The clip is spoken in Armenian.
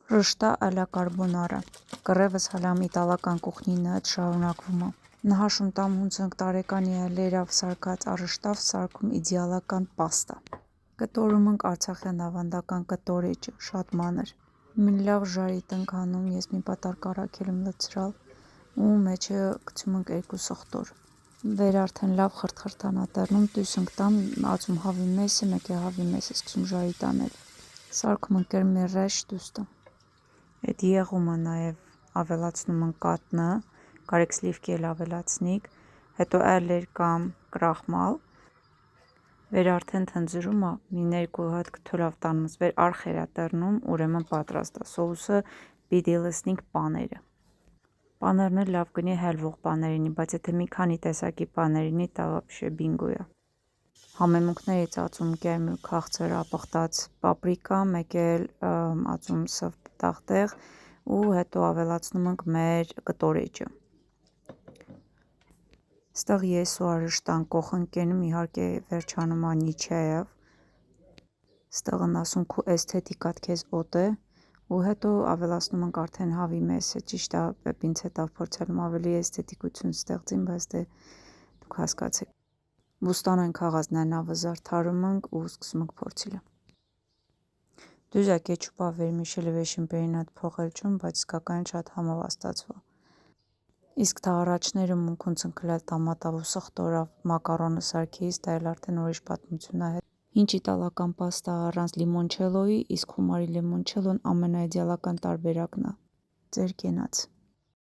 Ռշտա ալա կարբոնարա կռևս հալամ իտալական կուխնինը հետ շարունակվում է։ Նահաշում տամ հունցնք տարեկան ելերավ սարկած առշտավ սարքում իդեալական պաստա։ Կտորում ենք արցախյան ավանդական կտորեջը, շատ մանր։ Մին լավ ժարի տնքանում ես մի պատար կարակել եմ լցրալ ու մեջը գցում ենք 2 սխտոր։ Վեր արդեն լավ խրթխրթանա դառնում տույսնք տամ ածում հավի մեսը, մեկ է հավի մեսը սկսում ժարի տանել։ Սարքում ընկեր մերրայշ դուստը։ Այդ եղումը նաև ավելացնում ենք կատնը, կարեք սլիվկի էլ ավելացնիք, հետո ալեր կամ կրախմալ, վեր արդեն թնձրում է, մի 2 հատ կթոլավ տանումս վեր արխերա տրնում, ուրեմն պատրաստ է, սոուսը պիտի լցնենք պաները։ Պաներն էլ լավ կնի հելվող պաներինի, բայց եթե մի քանի տեսակի պաներինի, դա վաբշե բինգո է։ Համեմունքներից ածում կերմ ու քաղցր ապխտած պապրիկա, մեկ էլ ածում սև պտաղտեղ ու հետո ավելացնում ենք մեր կտորեջը։ Ստեղ ես ու արշտան կող ընկենում իհարկե վերջանում անիչայև։ Ստեղն ասում քու էսթետիկատ քեզ օտ է ու հետո ավելացնում ենք արդեն հավի մեսը, ճիշտ է պինցետով փորձելում ավելի էսթետիկություն ստեղծին, բայց դե դուք հասկացեք։ Բուստանոյն քաղազնանավը զարդարում ենք ու սկսում ենք փորձիլը։ Դուզա կեչուպա վերմիշելը վեշին պերինատ փողել չուն, բայց սկակային շատ համով աստացվա։ Իսկ թա առաջներում ունքուն ցնկլել տամատավ ու սխտորավ մակարոնը սարքեից, դա էլ արդեն ուրիշ պատմություն է։ Ինչ իտալական պաստա առանց լիմոնչելոյի, իսկ խումարի լիմոնչելոն ամենաիդեալական տարբերակն է։ Ձեր կենաց։